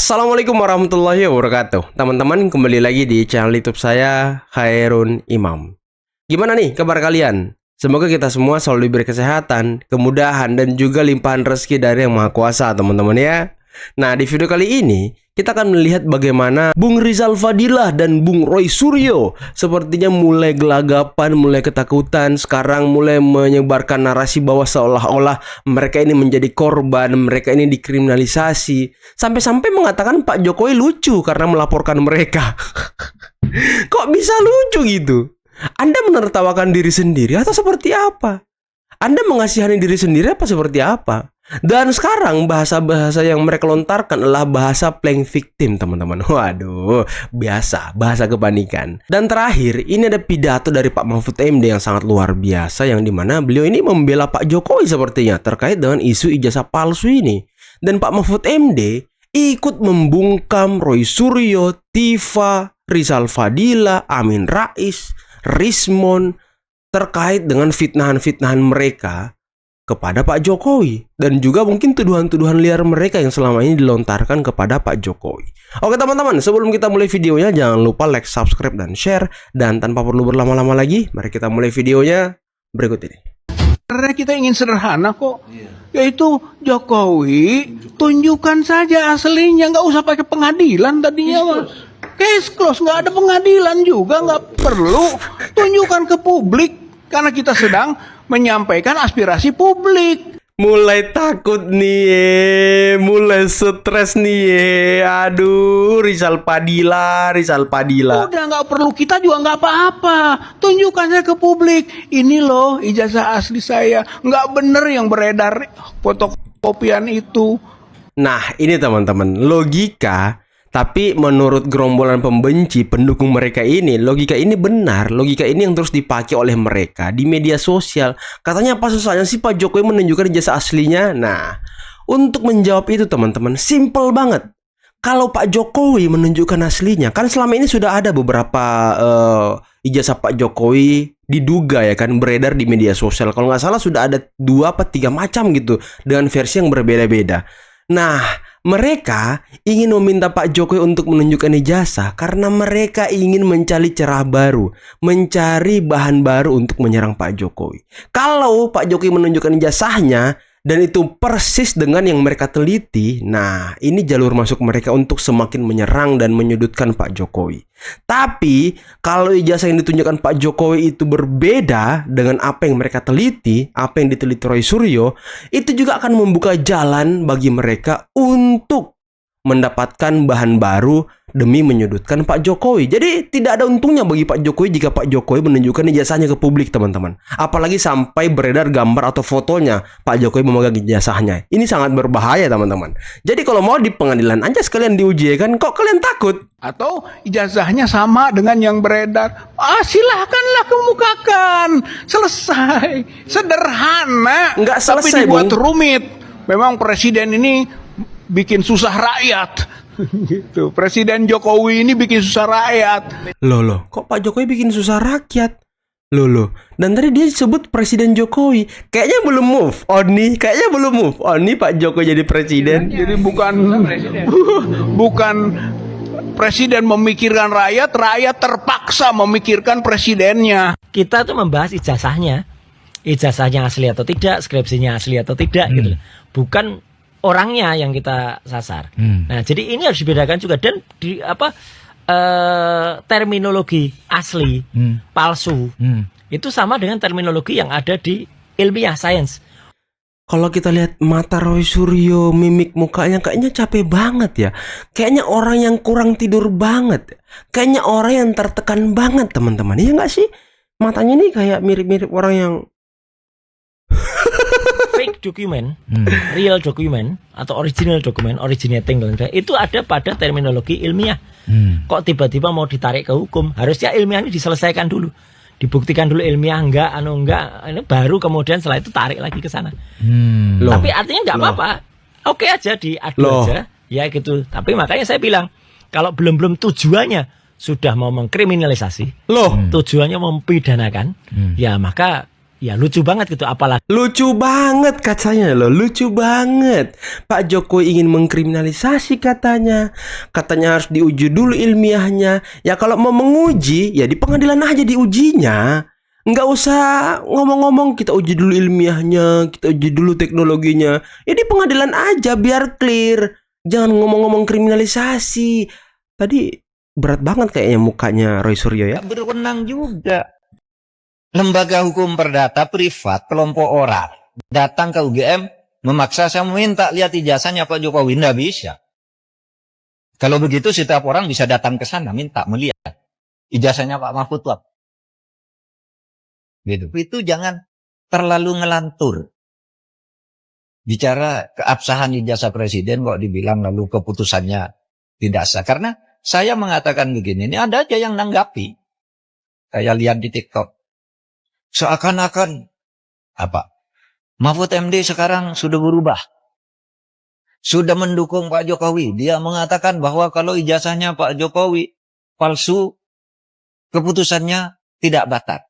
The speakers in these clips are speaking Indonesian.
Assalamualaikum warahmatullahi wabarakatuh. Teman-teman, kembali lagi di channel YouTube saya, Khairun Imam. Gimana nih kabar kalian? Semoga kita semua selalu diberi kesehatan, kemudahan, dan juga limpahan rezeki dari Yang Maha Kuasa, teman-teman ya. Nah, di video kali ini kita akan melihat bagaimana Bung Rizal Fadilah dan Bung Roy Suryo sepertinya mulai gelagapan, mulai ketakutan, sekarang mulai menyebarkan narasi bahwa seolah-olah mereka ini menjadi korban, mereka ini dikriminalisasi, sampai-sampai mengatakan Pak Jokowi lucu karena melaporkan mereka. Kok bisa lucu gitu? Anda menertawakan diri sendiri atau seperti apa? Anda mengasihani diri sendiri apa seperti apa? Dan sekarang bahasa-bahasa yang mereka lontarkan adalah bahasa playing victim, teman-teman. Waduh, biasa, bahasa kepanikan. Dan terakhir, ini ada pidato dari Pak Mahfud MD yang sangat luar biasa, yang dimana beliau ini membela Pak Jokowi sepertinya terkait dengan isu ijazah palsu ini. Dan Pak Mahfud MD ikut membungkam Roy Suryo, Tifa, Rizal Fadilah, Amin Rais, Rismon terkait dengan fitnahan-fitnahan mereka kepada Pak Jokowi, dan juga mungkin tuduhan-tuduhan liar mereka yang selama ini dilontarkan kepada Pak Jokowi. Oke teman-teman, sebelum kita mulai videonya, jangan lupa like, subscribe, dan share. Dan tanpa perlu berlama-lama lagi, mari kita mulai videonya berikut ini. Karena kita ingin sederhana kok, yaitu Jokowi tunjukkan saja aslinya, nggak usah pakai pengadilan tadinya. Case close, nggak ada pengadilan juga, nggak perlu tunjukkan ke publik, karena kita sedang menyampaikan aspirasi publik. Mulai takut nih, mulai stres nih. Aduh, Rizal Fadilah. Udah nggak perlu, kita juga nggak apa-apa. Tunjukkan saya ke publik. Ini loh ijazah asli saya. Nggak bener yang beredar fotokopian itu. Nah, ini teman-teman, logika. Tapi menurut gerombolan pembenci pendukung mereka ini, logika ini benar. Logika ini yang terus dipakai oleh mereka di media sosial. Katanya apa susahnya sih Pak Jokowi menunjukkan ijazah aslinya? Nah, untuk menjawab itu teman-teman, simple banget. Kalau Pak Jokowi menunjukkan aslinya, kan selama ini sudah ada beberapa ijazah Pak Jokowi diduga ya kan beredar di media sosial. Kalau nggak salah sudah ada 2 atau 3 macam gitu dengan versi yang berbeda-beda. Nah, mereka ingin meminta Pak Jokowi untuk menunjukkan ijazah karena mereka ingin mencari celah baru, mencari bahan baru untuk menyerang Pak Jokowi. Kalau Pak Jokowi menunjukkan ijazahnya dan itu persis dengan yang mereka teliti, nah ini jalur masuk mereka untuk semakin menyerang dan menyudutkan Pak Jokowi. Tapi kalau ijazah yang ditunjukkan Pak Jokowi itu berbeda dengan apa yang mereka teliti, apa yang diteliti Roy Suryo, itu juga akan membuka jalan bagi mereka untuk mendapatkan bahan baru demi menyudutkan Pak Jokowi. Jadi tidak ada untungnya bagi Pak Jokowi jika Pak Jokowi menunjukkan ijazahnya ke publik, teman-teman. Apalagi sampai beredar gambar atau fotonya Pak Jokowi memegang ijazahnya. Ini sangat berbahaya, teman-teman. Jadi kalau mau di pengadilan aja sekalian diuji kan, kok kalian takut? Atau ijazahnya sama dengan yang beredar, silahkanlah kemukakan. Selesai, sederhana. Nggak selesai, tapi dibuat Bung. rumit. Memang presiden ini bikin susah rakyat. Gitu. Presiden Jokowi ini bikin susah rakyat. Loh, kok Pak Jokowi bikin susah rakyat? Loh. Dan tadi dia sebut Presiden Jokowi. Kayaknya belum move on nih. Pak Jokowi jadi presiden. Jadi bukan presiden memikirkan rakyat, rakyat terpaksa memikirkan presidennya. Kita tuh membahas ijazahnya asli atau tidak, skripsinya asli atau tidak gitu. Bukan orangnya yang kita sasar. Nah, jadi ini harus dibedakan juga, dan di terminologi asli, palsu, itu sama dengan terminologi yang ada di ilmiah sains. Kalau kita lihat mata Roy Suryo, mimik mukanya kayaknya capek banget ya. Kayaknya orang yang kurang tidur banget. Kayaknya orang yang tertekan banget, teman-teman. Iya nggak sih? Matanya nih kayak mirip-mirip orang yang Fake dokumen, real dokumen atau original dokumen, originating itu ada pada terminologi ilmiah. Kok tiba-tiba mau ditarik ke hukum? Harusnya ilmiah ini diselesaikan dulu, dibuktikan dulu ilmiah enggak, ini baru kemudian setelah itu tarik lagi ke sana. Tapi artinya nggak apa-apa, oke aja diadu aja, ya gitu. Tapi makanya saya bilang kalau belum tujuannya sudah mau mengkriminalisasi, tujuannya mempidanakan, ya maka Ya lucu banget gitu, apalagi Lucu banget katanya loh, lucu banget. Pak Jokowi ingin mengkriminalisasi katanya. Katanya harus diuji dulu ilmiahnya. Ya kalau mau menguji, ya di pengadilan aja diujinya. Nggak usah ngomong-ngomong kita uji dulu ilmiahnya, kita uji dulu teknologinya. Ya di pengadilan aja biar clear. Jangan ngomong-ngomong kriminalisasi. Tadi berat banget kayaknya mukanya Roy Suryo ya. Berwenang juga. Lembaga hukum perdata privat, kelompok orang, datang ke UGM, memaksa saya minta lihat ijazahnya Pak Jokowi. Nggak bisa. Kalau begitu setiap orang bisa datang ke sana, minta melihat ijazahnya Pak Mahfud Wab. Gitu. Itu jangan terlalu ngelantur. Bicara keabsahan ijazah presiden kok dibilang lalu keputusannya tidak sah. Karena saya mengatakan begini, ini ada aja yang nanggapi. Saya lihat di TikTok. Seakan-akan apa? Mahfud MD sekarang sudah berubah. Sudah mendukung Pak Jokowi. Dia mengatakan bahwa kalau ijazahnya Pak Jokowi palsu, keputusannya tidak batal.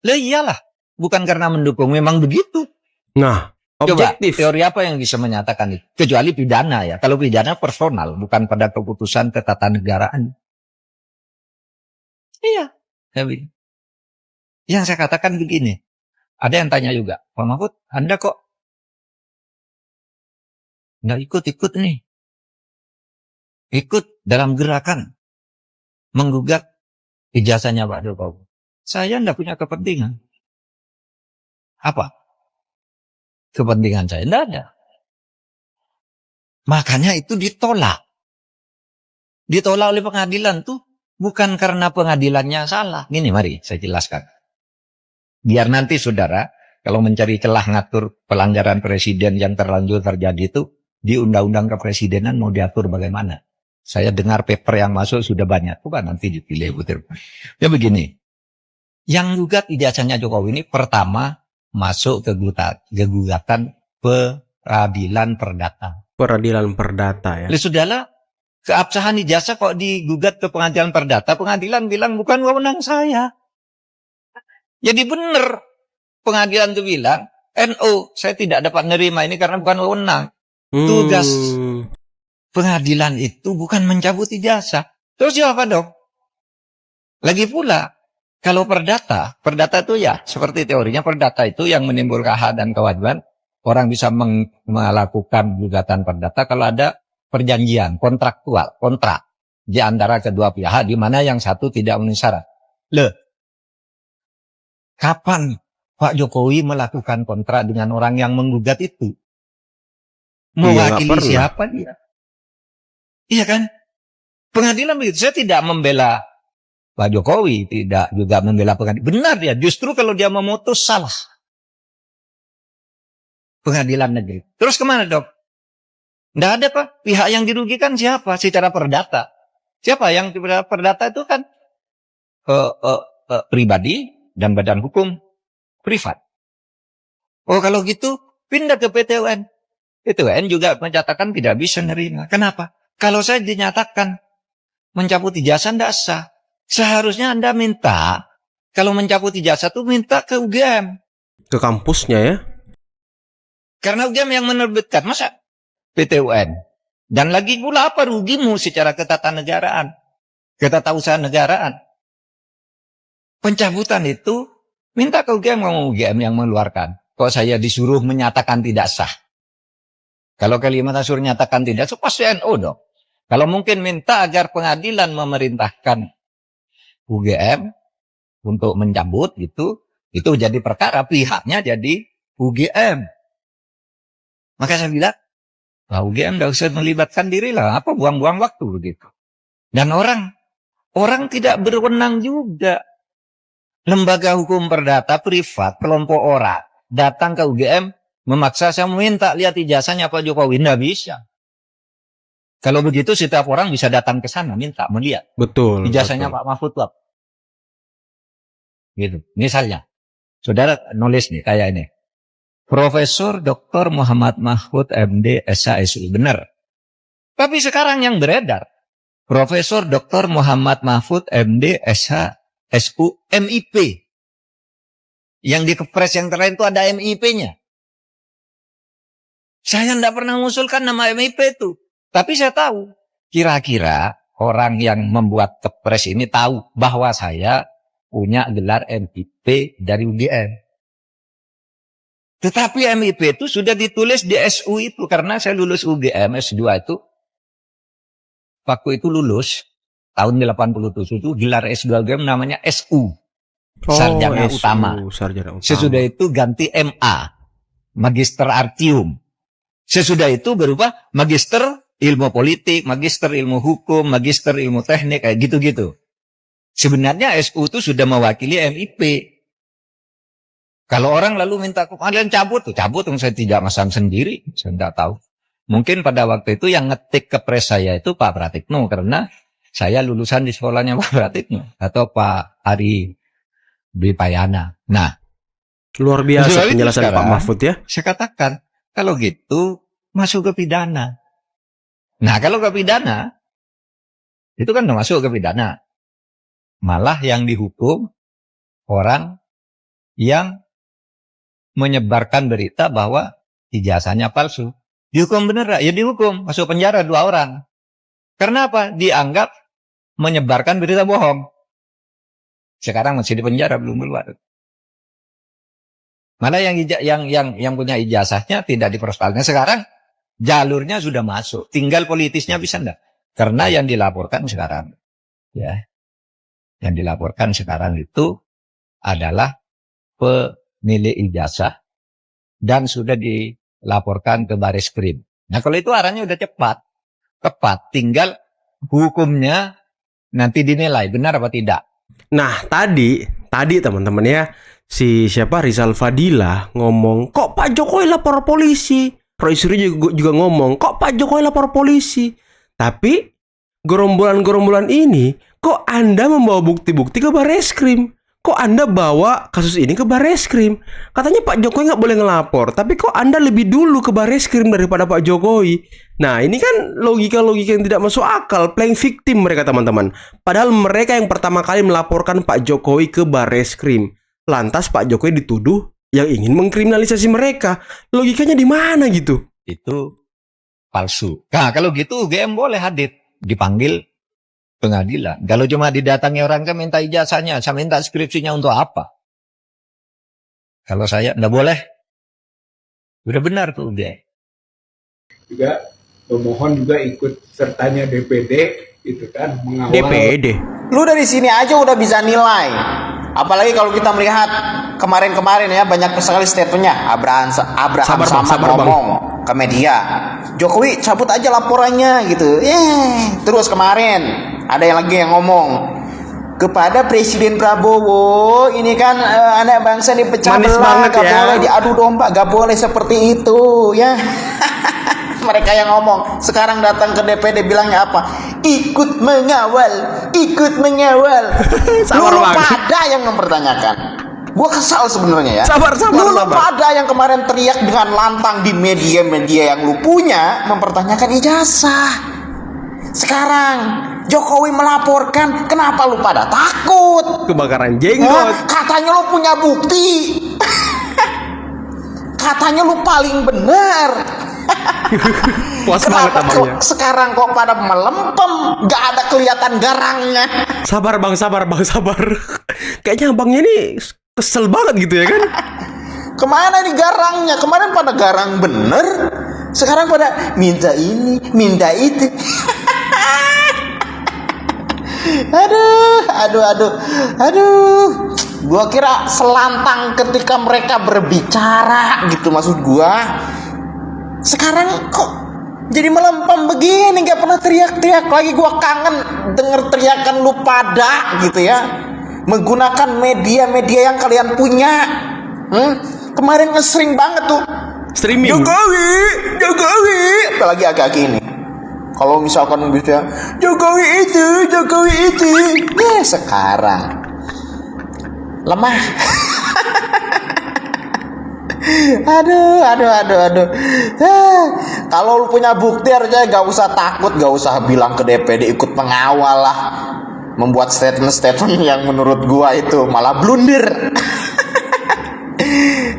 Lah iyalah, bukan karena mendukung, memang begitu. Nah, Coba, objektif. teori apa yang bisa menyatakan itu? Kecuali pidana ya. Kalau pidana personal, bukan pada keputusan ketatanegaraan. Iya. Yang saya katakan begini. Ada yang tanya juga, Pak Mahfud, Anda kok nggak ikut-ikut nih? Ikut dalam gerakan menggugat ijazahnya Pak Jokowi. Saya nggak punya kepentingan. Apa? Kepentingan saya nggak ada. Makanya itu ditolak. Ditolak oleh pengadilan tuh bukan karena pengadilannya salah. Gini, mari saya jelaskan. Biar nanti saudara, kalau mencari celah ngatur pelanggaran presiden yang terlanjur terjadi itu, di undang-undang kepresidenan mau diatur bagaimana. Saya dengar paper yang masuk sudah banyak. Coba nanti dipilih. Ya begini. Yang gugat ijazahnya Jokowi ini pertama masuk ke gugatan peradilan perdata. Peradilan perdata ya. Sudahlah, keabsahan ijazah kok digugat ke pengadilan perdata, pengadilan bilang bukan wewenang saya. Jadi benar, pengadilan itu bilang, NO, saya tidak dapat menerima ini karena bukan wewenang. Tugas pengadilan itu bukan mencabut ijazah. Terus apa dong? Lagi pula, kalau perdata itu ya, seperti teorinya perdata itu yang menimbulkan hak dan kewajiban, orang bisa melakukan gugatan perdata kalau ada perjanjian, kontrak di antara kedua pihak, di mana yang satu tidak memenuhi syarat. Kapan Pak Jokowi melakukan kontrak dengan orang yang menggugat itu? Mewakili siapa dia? Iya kan? Pengadilan begitu. Saya tidak membela Pak Jokowi, tidak juga membela pengadilan. Benar dia, justru kalau dia memutus salah. Pengadilan negeri. Terus kemana dok? Nggak ada Pak. Pihak yang dirugikan siapa? Secara perdata. Siapa yang perdata itu kan pribadi dan badan hukum privat. Oh kalau gitu pindah ke PT UN. PT UN juga menyatakan tidak bisa menerima. Kenapa? Kalau saya dinyatakan mencabut ijazah tidak sah. Seharusnya Anda minta, kalau mencabut ijazah itu minta ke UGM. Ke kampusnya ya. Karena UGM yang menerbitkan, masa PT UN. Dan lagi pula apa rugimu secara ketatanegaraan, ketatausahaan-negaraan. Pencabutan itu minta ke UGM, ngomong UGM yang mengeluarkan. Kok saya disuruh menyatakan tidak sah? Kalau kalimat suruh nyatakan tidak sah, pasti NO dong. Kalau mungkin minta agar pengadilan memerintahkan UGM untuk mencabut gitu, itu jadi perkara, pihaknya jadi UGM. Maka saya bilang, nah, UGM tidak usah melibatkan diri lah, apa buang-buang waktu begitu. Dan orang tidak berwenang juga. Lembaga hukum perdata privat, kelompok orang, datang ke UGM, memaksa saya minta lihat ijazahnya Pak Jokowi. Nggak bisa. Kalau begitu setiap orang bisa datang ke sana, minta melihat. Betul. Ijazahnya betul. Pak Mahfud Wab. Gitu. Misalnya, saudara nulis nih, kayak ini. Profesor Dr. Muhammad Mahfud MD SHSU. Benar. Tapi sekarang yang beredar, Profesor Dr. Muhammad Mahfud MD SHSU MIP. Yang di Kepres yang terakhir itu ada MIP-nya. Saya tidak pernah mengusulkan nama MIP itu. Tapi saya tahu. Kira-kira orang yang membuat Kepres ini tahu bahwa saya punya gelar MIP dari UGM. Tetapi MIP itu sudah ditulis di SU itu. Karena saya lulus UGM S2 itu. Waktu itu lulus. Tahun 87 itu gelar S2 UGM namanya SU. Sarjana SU, utama. Sarjana utama. Sesudah itu ganti MA. Magister Artium. Sesudah itu berubah Magister Ilmu Politik, Magister Ilmu Hukum, Magister Ilmu Teknik, kayak gitu-gitu. Sebenarnya SU itu sudah mewakili MIP. Kalau orang lalu minta kalian cabut, tuh cabut, saya tidak masang sendiri, saya tidak tahu. Mungkin pada waktu itu yang ngetik Kepres saya itu Pak Pratikno, karena saya lulusan di sekolahnya Pak Pratikno atau Pak Ari Bipayana. Nah, Luar biasa setelah itu penjelasan Pak sekarang, Mahfud ya. saya katakan, kalau gitu masuk ke pidana. Nah, kalau ke pidana, itu kan udah masuk ke pidana. Malah yang dihukum orang yang menyebarkan berita bahwa ijazahnya palsu. Dihukum bener, ya dihukum. Masuk penjara 2 orang. Karena apa? Dianggap menyebarkan berita bohong. Sekarang masih di penjara, belum keluar. Mana yang punya ijazahnya tidak dipersoalkan. Sekarang jalurnya sudah masuk. Tinggal politisnya bisa enggak? Karena yang dilaporkan sekarang, ya, yang dilaporkan sekarang itu adalah pemilik ijazah dan sudah dilaporkan ke Bareskrim. Nah, kalau itu arahnya udah tepat. Tinggal hukumnya nanti dinilai benar apa tidak. Nah, tadi teman-teman ya, si siapa Rizal Fadila ngomong, kok Pak Jokowi lapor polisi? Roy Suryo juga ngomong, kok Pak Jokowi lapor polisi? Tapi gerombolan-gerombolan ini, kok Anda membawa bukti-bukti ke Bareskrim? Kok Anda bawa kasus ini ke Bareskrim? Katanya Pak Jokowi nggak boleh ngelapor, tapi kok Anda lebih dulu ke Bareskrim daripada Pak Jokowi? Nah, ini kan logika-logika yang tidak masuk akal, playing victim mereka teman-teman. Padahal mereka yang pertama kali melaporkan Pak Jokowi ke Bareskrim. Lantas Pak Jokowi dituduh yang ingin mengkriminalisasi mereka. Logikanya di mana gitu? Itu palsu. Nah, kalau gitu UGM boleh hadir, dipanggil pengadilan. Kalau cuma didatangi orang kan minta ijazahnya, saya minta skripsinya untuk apa? Kalau saya enggak boleh. Udah benar tuh UGM. Juga pemohon juga ikut sertanya DPD itu kan mengawal. DPD. Lu dari sini aja udah bisa nilai. Apalagi kalau kita melihat kemarin-kemarin ya, banyak sekali statementnya. Abraham Samad ngomong ke media, Jokowi cabut aja laporannya gitu. Terus kemarin ada yang lagi yang ngomong kepada Presiden Prabowo, ini kan anak bangsa dipecah belah, gak boleh diadu domba, gak boleh seperti itu ya. Mereka yang ngomong, sekarang datang ke DPD bilangnya apa? Ikut mengawal. Lu pada yang mempertanyakan. Gue kesal sebenarnya ya. Sabar. Lu pada yang kemarin teriak dengan lantang di media-media yang lu punya, mempertanyakan ijazah. Sekarang Jokowi melaporkan, kenapa lu pada takut? Kebakaran jenggot. Katanya lu punya bukti. Katanya lu paling benar. Puas banget abangnya. Sekarang kok pada melempem, gak ada kelihatan garangnya. Sabar bang. Kayaknya abangnya ini kesel banget gitu ya kan? Kemana nih garangnya? Kemarin pada garang bener, sekarang pada minta ini, minta itu. Aduh. Gua kira selantang ketika mereka berbicara gitu, maksud gua. Sekarang kok jadi melempem begini, gak pernah teriak-teriak lagi. Gua kangen denger teriakan lu pada gitu ya, menggunakan media-media yang kalian punya. Kemarin ngesering banget tuh Streaming Jokowi apalagi agak-agak ini. Kalau misalkan bisa Jokowi itu sekarang lemah. Aduh. Kalau lu punya bukti harusnya gak usah takut, gak usah bilang ke DPD ikut pengawal lah, membuat statement yang menurut gua itu malah blunder.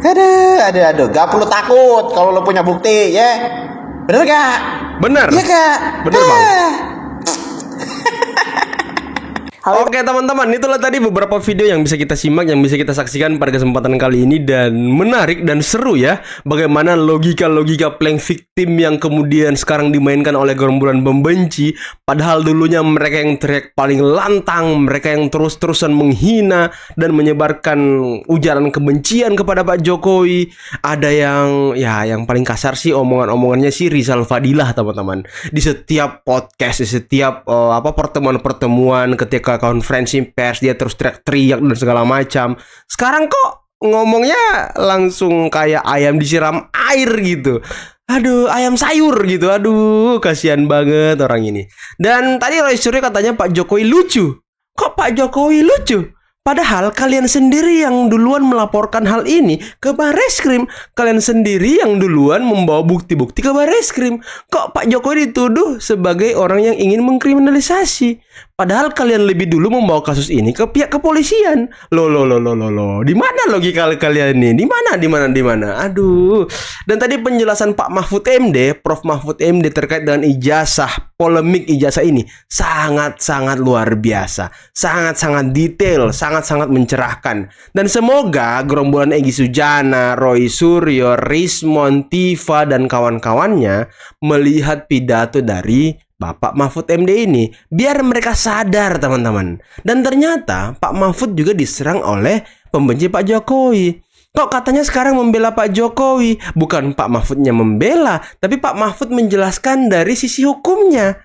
Aduh. Gak perlu takut kalau lo punya bukti, ya. Bener gak? Bener. Iya gak? Bener, Bang. Oke teman-teman, itulah tadi beberapa video yang bisa kita simak, yang bisa kita saksikan pada kesempatan kali ini. Dan menarik dan seru ya, bagaimana logika-logika playing victim yang kemudian sekarang dimainkan oleh gerombolan pembenci. Padahal dulunya mereka yang teriak paling lantang, mereka yang terus-terusan menghina dan menyebarkan ujaran kebencian kepada Pak Jokowi. Ada yang paling kasar sih omongan-omongannya si Rizal Fadilah, teman-teman. Di setiap podcast, di setiap pertemuan-pertemuan, ketika konferensi pers dia terus teriak-teriak dan segala macam. Sekarang kok ngomongnya langsung kayak ayam disiram air gitu. Aduh, ayam sayur gitu. Aduh, kasihan banget orang ini. Dan tadi Roy Suryo katanya Pak Jokowi lucu. Kok Pak Jokowi lucu? Padahal kalian sendiri yang duluan melaporkan hal ini ke Barreskrim. Kalian sendiri yang duluan membawa bukti-bukti ke Barreskrim. Kok Pak Jokowi dituduh sebagai orang yang ingin mengkriminalisasi? Padahal kalian lebih dulu membawa kasus ini ke pihak kepolisian. Loh. Di mana logika kalian ini? Di mana? Aduh. Dan tadi penjelasan Pak Mahfud MD, Prof Mahfud MD terkait dengan ijazah, polemik ijazah ini sangat-sangat luar biasa. Sangat-sangat detail, sangat-sangat mencerahkan. Dan semoga gerombolan Egy Sujana, Roy Suryo, Rismon, Tifa dan kawan-kawannya melihat pidato dari Bapak Mahfud MD ini, biar mereka sadar teman-teman. Dan ternyata Pak Mahfud juga diserang oleh pembenci Pak Jokowi. Kok katanya sekarang membela Pak Jokowi? Bukan Pak Mahfudnya membela, tapi Pak Mahfud menjelaskan dari sisi hukumnya.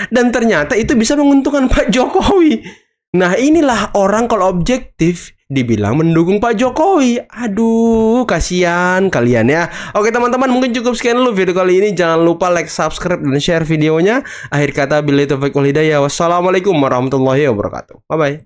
Dan ternyata itu bisa menguntungkan Pak Jokowi. Nah inilah orang kalau objektif dibilang mendukung Pak Jokowi. Aduh, kasihan kalian ya. Oke teman-teman, mungkin cukup sekian dulu video kali ini. Jangan lupa like, subscribe, dan share videonya. Akhir kata, billahi taufiq wal hidayah. Wassalamualaikum warahmatullahi wabarakatuh. Bye-bye.